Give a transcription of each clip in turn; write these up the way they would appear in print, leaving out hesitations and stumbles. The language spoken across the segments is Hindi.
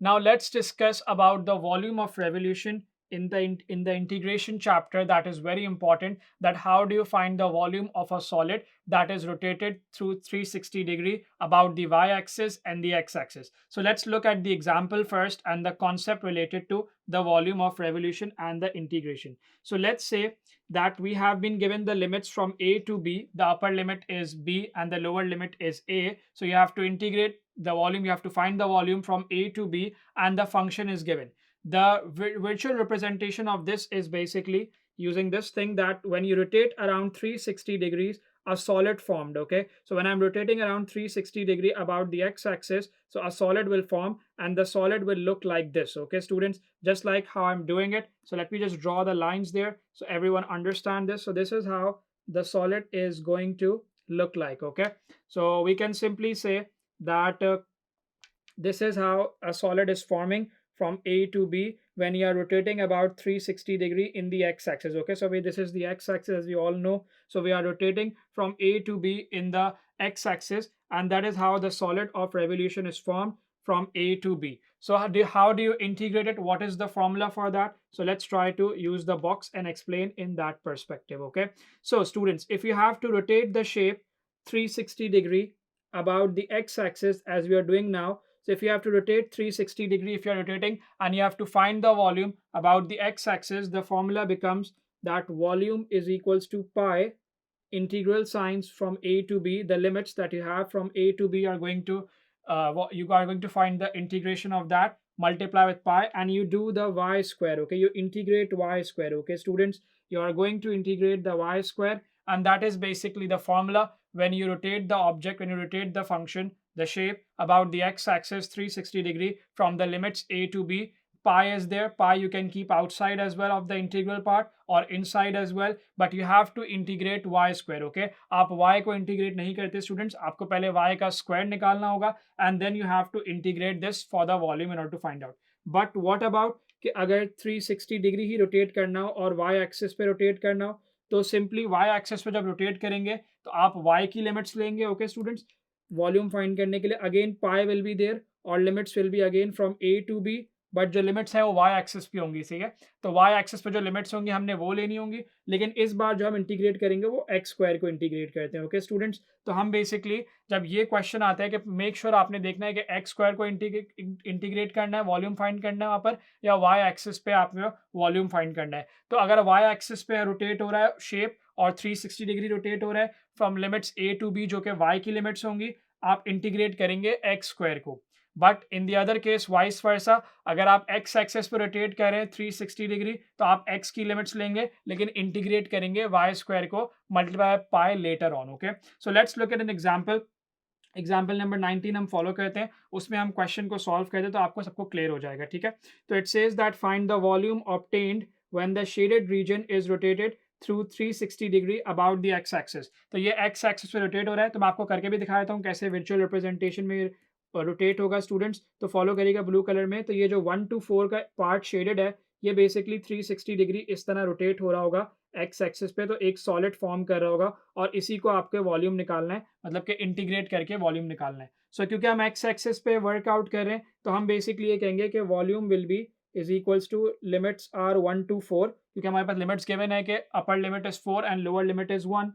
Now let's discuss about the volume of revolution in the integration chapter. That is very important, that how do you find the volume of a solid that is rotated through 360-degree about the y-axis and the x-axis. So let's look at the example first and the concept related to the volume of revolution and the integration. So let's say that we have been given the limits from a to b. The upper limit is b and the lower limit is a. So you have to integrate the volume, you have to find the volume from a to b, and the function is given. The virtual representation of this is basically using this thing that when you rotate around 360 degrees, a solid formed. Okay, so when I'm rotating around 360-degree about the x-axis, so a solid will form and the solid will look like this. Okay students, just like how I'm doing it. So let me just draw the lines there so everyone understand this. So this is how the solid is going to look like. Okay, so we can simply say that this is how a solid is forming from A to B when you are rotating about 360-degree in the x-axis. Okay, so this is the x-axis as we all know. So we are rotating from A to B in the x-axis, and that is how the solid of revolution is formed from A to B. So how do you integrate it? What is the formula for that? So let's try to use the box and explain in that perspective. Okay, so students, if you have to rotate the shape 360-degree about the x-axis as we are doing now, so if you have to rotate 360-degree, if you're rotating and you have to find the volume about the x-axis, the formula becomes that volume is equals to pi integral signs from a to b. The limits that you have from a to b are going to you are going to find the integration of that, multiply with pi, and you do the y square. Okay, you integrate y square. Okay students, you are going to integrate the y square, and that is basically the formula when you rotate the object, when you rotate the function, the shape about the x-axis 360-degree from the limits a to b. Pi is there. Pi you can keep outside as well of the integral part or inside as well, but you have to integrate y square. Okay, आप y को integrate नहीं करते students, आपको पहले y का square निकालना होगा and then you have to integrate this for the volume in order to find out. But what about कि अगर 360 डिग्री ही रोटेट करना हो और y एक्सिस पे रोटेट करना हो, तो सिंपली y एक्सिस पे जब रोटेट करेंगे तो आप y की लिमिट्स लेंगे. ओके स्टूडेंट्स, वॉल्यूम फाइंड करने के लिए again pi will be there और limits will be again from A to B, but जो लिमिट्स है वो वाई एक्सिस पे होंगी. ठीक है, तो वाई एक्सिस पे जो लिमिट्स होंगी हमने वो लेनी होंगी, लेकिन इस बार जो हम इंटीग्रेट करेंगे वो एक्स स्क्वायर को इंटीग्रेट करते हैं. ओके स्टूडेंट्स, तो हम बेसिकली जब ये क्वेश्चन आता है कि मेक श्योर आपने देखना है कि एक्स स्क्वायर को इंटीग्रेट करना है, वॉल्यूम फाइंड करना है वहाँ पर, या वाई एक्सिस पे आपने वॉल्यूम फाइंड करना है. तो अगर वाई एक्सिस पे रोटेट हो रहा है शेप और 360 डिग्री रोटेट हो रहा है from limits a to b जो कि वाई की लिमिट्स होंगी, आप इंटीग्रेट करेंगे एक्स स्क्वायर को. But in the other case vice versa, अगर आप एक्स एक्सेस पर रोटेट कर रहे हैं 360 डिग्री तो आप एक्स की लिमिट्स लेंगे लेकिन इंटीग्रेट करेंगे वाई स्क्वायर को multiply pi later on. Okay, so let's look at an example. Example number 19 हम फॉलो करते हैं, उसमें हम क्वेश्चन को सॉल्व करते हैं तो आपको सबको क्लियर हो जाएगा. ठीक है, तो it says that find the volume obtained when the shaded region is rotated through 360 degree about the x axis. तो ये एक्स एक्सिस पे रोटेट हो रहा है, तो मैं आपको करके भी दिखा देता हूँ कैसे वर्चुअल रिप्रेजेंटेशन में रोटेट होगा. स्टूडेंट्स तो फॉलो करिएगा ब्लू कलर में. तो ये जो 1 to 4 का पार्ट शेडेड है, ये बेसिकली 360 डिग्री इस तरह रोटेट हो रहा होगा एक्स एक्सिस पे, तो एक सॉलिड फॉर्म कर रहा होगा और इसी को आपके वॉल्यूम निकालना है, मतलब कि इंटीग्रेट करके वॉल्यूम निकालना है. सो क्योंकि हम एक्स एक्सिस पे वर्कआउट कर रहे हैं तो हम बेसिकली ये कहेंगे कि volume will be is equals to limits are 1 to 4, क्योंकि हमारे पास लिमिट्स गिवन है कि upper limit is 4 and lower limit is 1,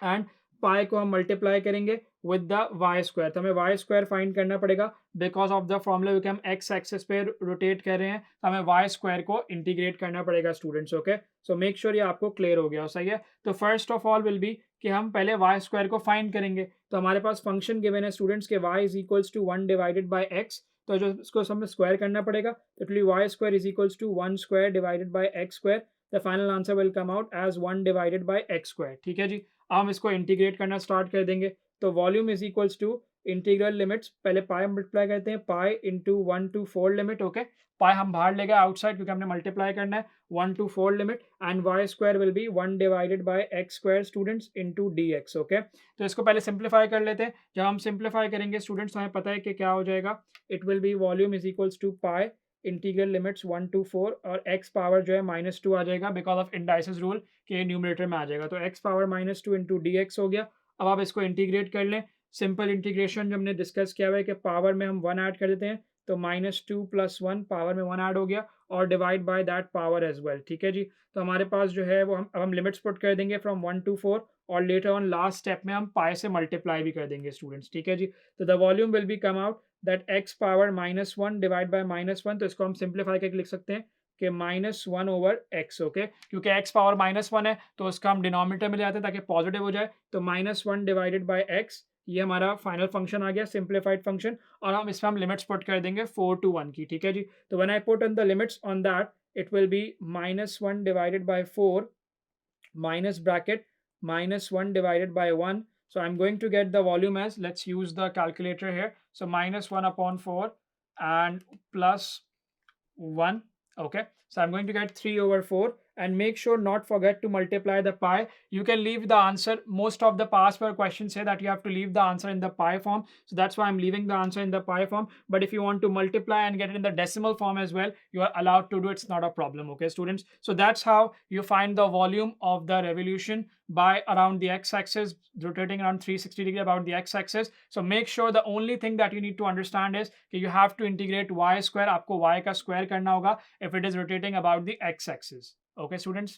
and pi को हम मल्टीप्लाई करेंगे विद द वाई स्क्वायर. तो हमें वाई स्क्वायर फाइंड करना पड़ेगा बिकॉज ऑफ द फॉर्मूला, क्योंकि हम एक्स एक्सिस पे रोटेट कर रहे हैं तो हमें वाई स्क्वायर को इंटीग्रेट करना पड़ेगा students. Okay, so make sure ये आपको क्लियर हो गया. सही है, तो first of all will be कि हम पहले वाई स्क्वायर को फाइंड करेंगे. तो हमारे पास फंक्शन गिवन है स्टूडेंट्स के y is equals to 1 divided by x. तो जो इसको हमें स्क्वायर करना पड़ेगा, तो y square is equals to 1 square divided by x square. The final answer will come out as 1 divided by x square. ठीक है जी, अब हम इसको इंटीग्रेट करना स्टार्ट कर देंगे. तो volume is equals to integral limits, पहले पाई मल्टीप्लाई करते हैं, pi into 1 to 4 limit. Okay, pi हम बाहर ले गए आउटसाइड क्योंकि हमने मल्टीप्लाई करना है 1 to 4 limit, and y square will be 1 divided by x square students into d x. Okay, तो इसको पहले सिंप्लीफाई कर लेते हैं. जब हम सिंप्लीफाई करेंगे स्टूडेंट्स तो हमें पता है कि क्या हो जाएगा. It will be volume is equals to pi integral limits 1 to 4 और एक्स पावर जो है -2 आ जाएगा बिकॉज ऑफ इंडाइसिस रूल के न्यूमरेटर में आ जाएगा. तो x power -2 into d x हो गया. अब आप इसको इंटीग्रेट कर लें. सिंपल इंटीग्रेशन जो हमने डिस्कस किया हुआ है कि पावर में हम 1 ऐड कर देते हैं तो -2 + 1 पावर में 1 ऐड हो गया और divide by that power as well. ठीक है जी, तो हमारे पास जो है वो हम लिमिट्स पुट कर देंगे फ्रॉम 1 to 4 और लेटर ऑन लास्ट स्टेप में हम पाई से मल्टीप्लाई भी कर देंगे स्टूडेंट्स। ठीक है जी, तो the volume will B come out that x power -1 divide by -1, तो इसको हम सिंप्लीफाई करके लिख सकते हैं कि -1 ओवर x। ओके, क्योंकि x पावर -1 है तो उसका हम डिनोमिनेटर में ले आते हैं ताकि पॉजिटिव हो जाए, तो -1 डिवाइडेड बाय x, ये हमारा फाइनल फंक्शन आ गया, सिंप्लीफाइड फंक्शन, और हम इसमें हम लिमिट्स पुट कर देंगे 4 to 1 की। ठीक है जी, तो when I put in the limits on that it will be -1 divided by 4 minus bracket -1 divided by 1. So I'm going to get the volume as, let's use the calculator here. So -1 upon 4 and plus 1. Okay, so I'm going to get 3 over 4, and make sure not forget to multiply the pi. You can leave the answer. Most of the past paper questions say that you have to leave the answer in the pi form, so that's why I'm leaving the answer in the pi form. But if you want to multiply and get it in the decimal form as well, you are allowed to do. It's not a problem. Okay, students, so that's how you find the volume of the revolution by around the x-axis, rotating around 360 degree about the x-axis. So make sure the only thing that you need to understand is that you have to integrate y square. आपको y का square करना होगा if it is rotating about the x-axis. Okay, students.